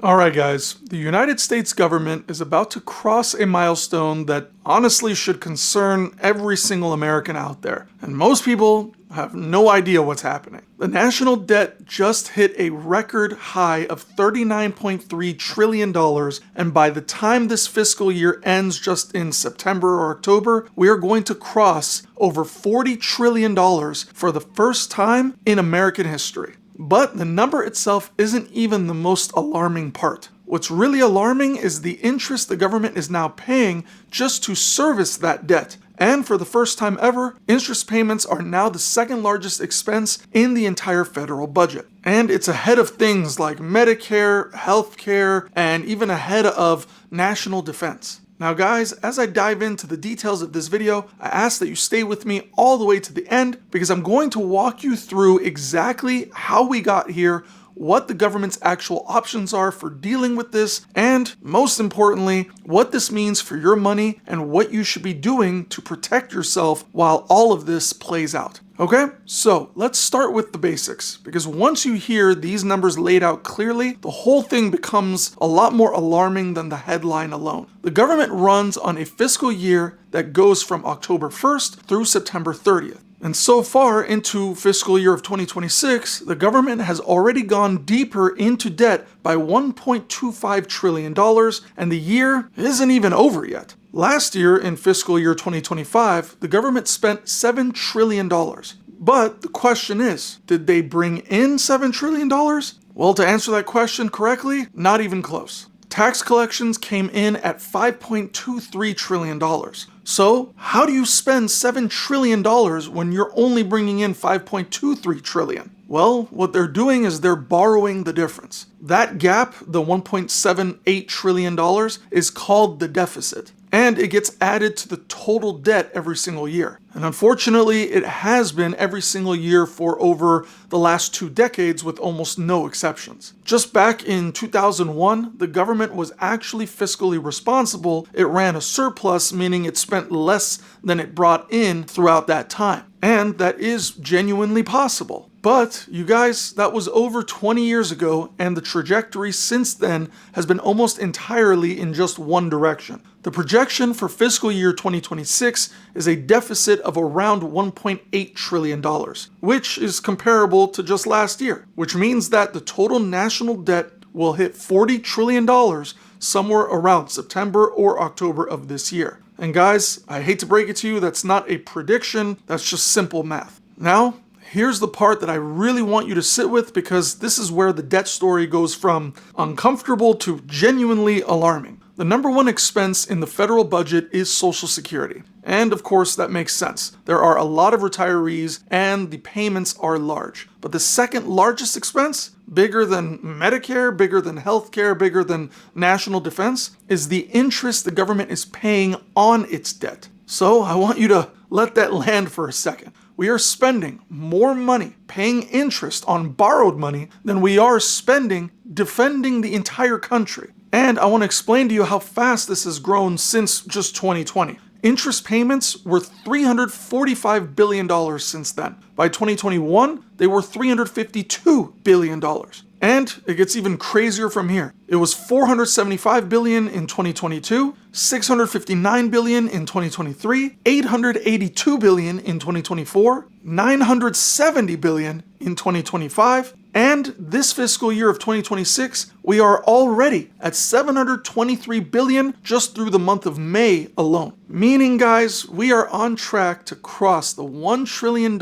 Alright guys, the United States government is about to cross a milestone that honestly should concern every single American out there. And most people have no idea what's happening. The national debt just hit a record high of $39.3 trillion, and by the time this fiscal year ends just in September or October, we are going to cross over $40 trillion for the first time in American history. But the number itself isn't even the most alarming part. What's really alarming is the interest the government is now paying just to service that debt. And for the first time ever, interest payments are now the second largest expense in the entire federal budget. And it's ahead of things like Medicare, healthcare, and even ahead of national defense. Now guys, as I dive into the details of this video, I ask that you stay with me all the way to the end because I'm going to walk you through exactly how we got here, what the government's actual options are for dealing with this, and most importantly, what this means for your money and what you should be doing to protect yourself while all of this plays out. Okay, so let's start with the basics, because once you hear these numbers laid out clearly, the whole thing becomes a lot more alarming than the headline alone. The government runs on a fiscal year that goes from October 1st through September 30th. And so far into fiscal year of 2026, the government has already gone deeper into debt by $1.25 trillion, and the year isn't even over yet. Last year, in fiscal year 2025, the government spent $7 trillion. But the question is, did they bring in $7 trillion? Well, to answer that question correctly, not even close. Tax collections came in at $5.23 trillion. So, how do you spend $7 trillion when you're only bringing in $5.23 trillion? Well, what they're doing is they're borrowing the difference. That gap, the $1.78 trillion, is called the deficit. And it gets added to the total debt every single year. And unfortunately, it has been every single year for over the last 2 decades with almost no exceptions. Just back in 2001, the government was actually fiscally responsible. It ran a surplus, meaning it spent less than it brought in throughout that time. And that is genuinely possible. But, you guys, that was over 20 years ago, and the trajectory since then has been almost entirely in just one direction. The projection for fiscal year 2026 is a deficit of around $1.8 trillion, which is comparable to just last year, which means that the total national debt will hit $40 trillion somewhere around September or October of this year. And guys, I hate to break it to you, that's not a prediction, that's just simple math. Now, here's the part that I really want you to sit with, because this is where the debt story goes from uncomfortable to genuinely alarming. The number one expense in the federal budget is Social Security. And of course, that makes sense. There are a lot of retirees and the payments are large. But the second largest expense, bigger than Medicare, bigger than healthcare, bigger than national defense, is the interest the government is paying on its debt. So I want you to let that land for a second. We are spending more money paying interest on borrowed money than we are spending defending the entire country. And I want to explain to you how fast this has grown since just 2020. Interest payments were $345 billion since then. By 2021, they were $352 billion. And it gets even crazier from here. It was $475 billion in 2022, $659 billion in 2023, $882 billion in 2024, $970 billion in 2025, and this fiscal year of 2026, we are already at $723 billion just through the month of May alone. Meaning, guys, we are on track to cross the $1 trillion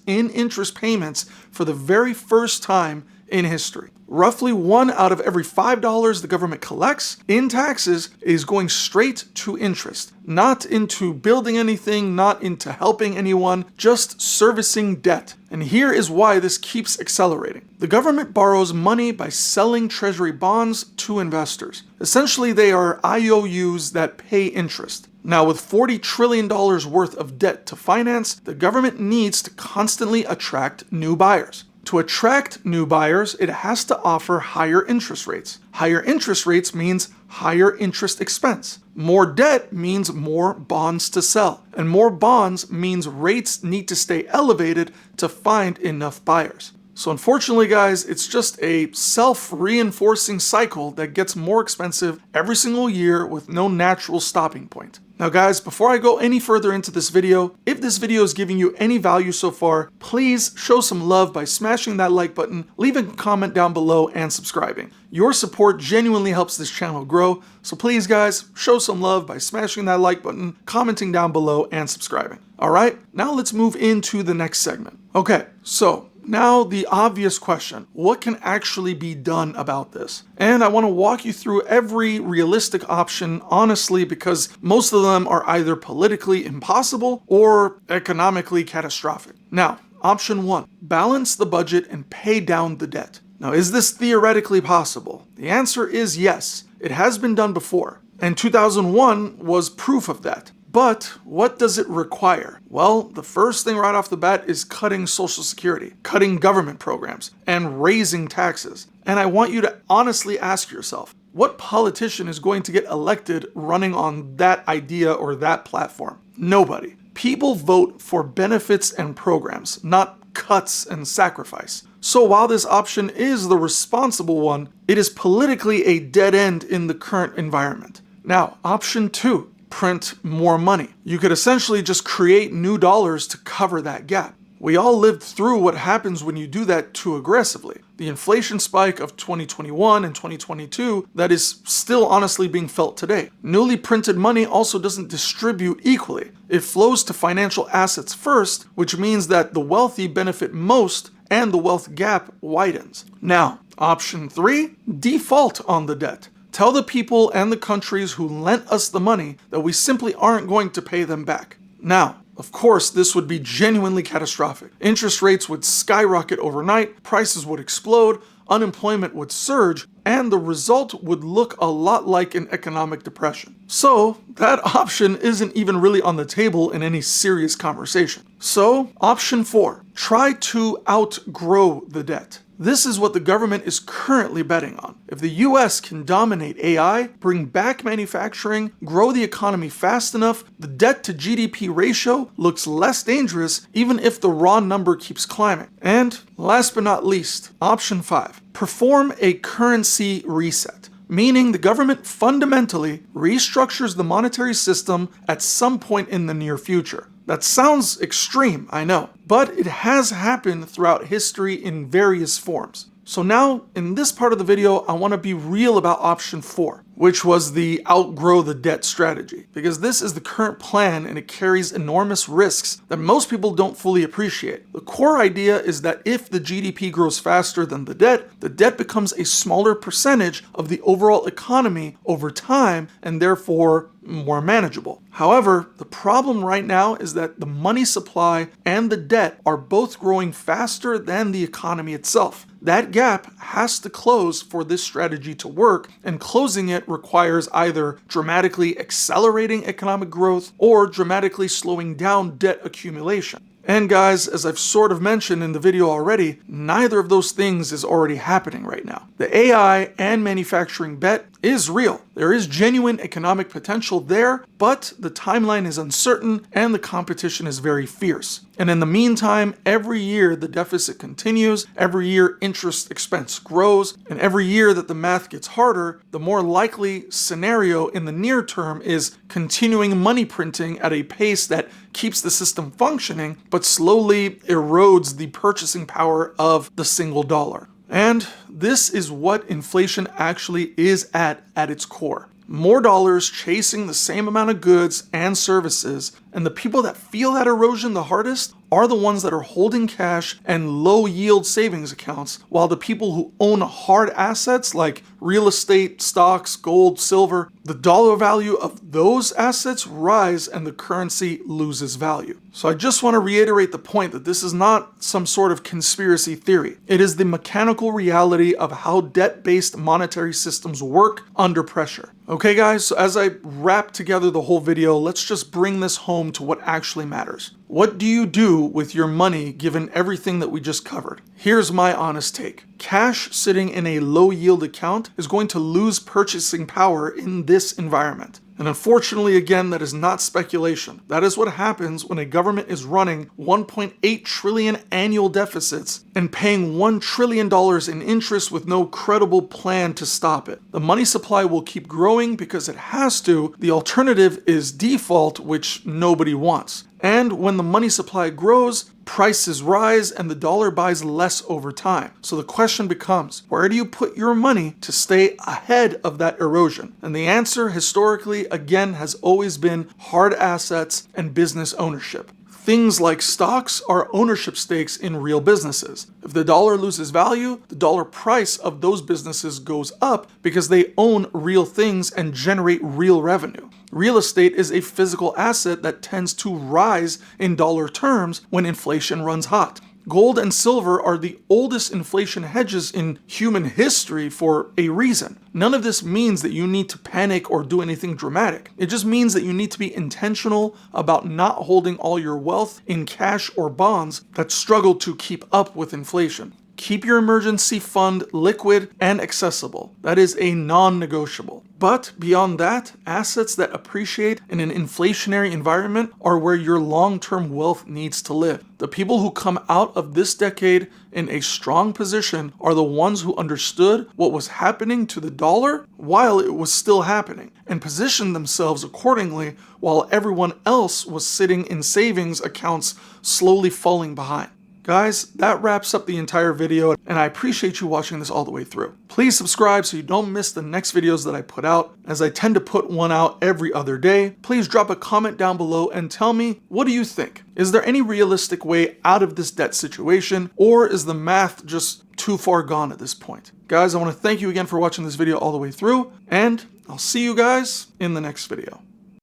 in interest payments for the very first time in history. Roughly 1 out of every $5 the government collects in taxes is going straight to interest. Not into building anything, not into helping anyone, just servicing debt. And here is why this keeps accelerating. The government borrows money by selling treasury bonds to investors. Essentially, they are IOUs that pay interest. Now, with $40 trillion worth of debt to finance, the government needs to constantly attract new buyers. To attract new buyers, it has to offer higher interest rates. Higher interest rates means higher interest expense. More debt means more bonds to sell. And more bonds means rates need to stay elevated to find enough buyers. So unfortunately, guys, it's just a self-reinforcing cycle that gets more expensive every single year with no natural stopping point. Now guys, before I go any further into this video, if this video is giving you any value so far, please show some love by smashing that like button, leaving a comment down below, and subscribing. Your support genuinely helps this channel grow, so please guys, show some love by smashing that like button, commenting down below, and subscribing. Alright, now let's move into the next segment. Okay, so now the obvious question, what can actually be done about this? And I want to walk you through every realistic option honestly because most of them are either politically impossible or economically catastrophic. Now, option 1, balance the budget and pay down the debt. Now, is this theoretically possible? The answer is yes. It has been done before, and 2001 was proof of that. But what does it require? Well, the first thing right off the bat is cutting Social Security, cutting government programs, and raising taxes. And I want you to honestly ask yourself, what politician is going to get elected running on that idea or that platform? Nobody. People vote for benefits and programs, not cuts and sacrifice. So while this option is the responsible one, it is politically a dead end in the current environment. Now, option 2. Print more money. You could essentially just create new dollars to cover that gap. We all lived through what happens when you do that too aggressively. The inflation spike of 2021 and 2022 that is still honestly being felt today. Newly printed money also doesn't distribute equally. It flows to financial assets first, which means that the wealthy benefit most and the wealth gap widens. Now, option 3, default on the debt. Tell the people and the countries who lent us the money that we simply aren't going to pay them back. Now, of course, this would be genuinely catastrophic. Interest rates would skyrocket overnight, prices would explode, unemployment would surge, and the result would look a lot like an economic depression. So, that option isn't even really on the table in any serious conversation. So, option 4, try to outgrow the debt. This is what the government is currently betting on. If the US can dominate AI, bring back manufacturing, grow the economy fast enough, the debt to GDP ratio looks less dangerous even if the raw number keeps climbing. And last but not least, option 5, perform a currency reset. Meaning the government fundamentally restructures the monetary system at some point in the near future. That sounds extreme, I know, but it has happened throughout history in various forms. So now, in this part of the video, I want to be real about option 4, which was the outgrow the debt strategy, because this is the current plan and it carries enormous risks that most people don't fully appreciate. The core idea is that if the GDP grows faster than the debt becomes a smaller percentage of the overall economy over time and therefore more manageable. However, the problem right now is that the money supply and the debt are both growing faster than the economy itself. That gap has to close for this strategy to work, and closing it requires either dramatically accelerating economic growth or dramatically slowing down debt accumulation. And guys, as I've sort of mentioned in the video already, neither of those things is already happening right now. The AI and manufacturing bet is real. There is genuine economic potential there, but the timeline is uncertain and the competition is very fierce. And in the meantime, every year the deficit continues, every year interest expense grows, and every year that the math gets harder, the more likely scenario in the near term is continuing money printing at a pace that keeps the system functioning, but slowly erodes the purchasing power of the single dollar. And this is what inflation actually is at its core. More dollars chasing the same amount of goods and services, and the people that feel that erosion the hardest are the ones that are holding cash and low yield savings accounts, while the people who own hard assets like real estate, stocks, gold, silver, the dollar value of those assets rise and the currency loses value. So I just want to reiterate the point that this is not some sort of conspiracy theory. It is the mechanical reality of how debt-based monetary systems work under pressure. Okay guys, so as I wrap together the whole video, let's just bring this home to what actually matters. What do you do with your money given everything that we just covered? Here's my honest take. Cash sitting in a low yield account is going to lose purchasing power in this environment. And unfortunately, again, that is not speculation. That is what happens when a government is running 1.8 trillion annual deficits and paying $1 trillion in interest with no credible plan to stop it. The money supply will keep growing because it has to. The alternative is default, which nobody wants. And when the money supply grows, prices rise and the dollar buys less over time. So the question becomes, where do you put your money to stay ahead of that erosion? And the answer historically, again, has always been hard assets and business ownership. Things like stocks are ownership stakes in real businesses. If the dollar loses value, the dollar price of those businesses goes up because they own real things and generate real revenue. Real estate is a physical asset that tends to rise in dollar terms when inflation runs hot. Gold and silver are the oldest inflation hedges in human history for a reason. None of this means that you need to panic or do anything dramatic. It just means that you need to be intentional about not holding all your wealth in cash or bonds that struggle to keep up with inflation. Keep your emergency fund liquid and accessible. That is a non-negotiable. But beyond that, assets that appreciate in an inflationary environment are where your long-term wealth needs to live. The people who come out of this decade in a strong position are the ones who understood what was happening to the dollar while it was still happening and positioned themselves accordingly while everyone else was sitting in savings accounts slowly falling behind. Guys, that wraps up the entire video, and I appreciate you watching this all the way through. Please subscribe so you don't miss the next videos that I put out, as I tend to put one out every other day. Please drop a comment down below and tell me, what do you think? Is there any realistic way out of this debt situation, or is the math just too far gone at this point? Guys, I want to thank you again for watching this video all the way through, and I'll see you guys in the next video.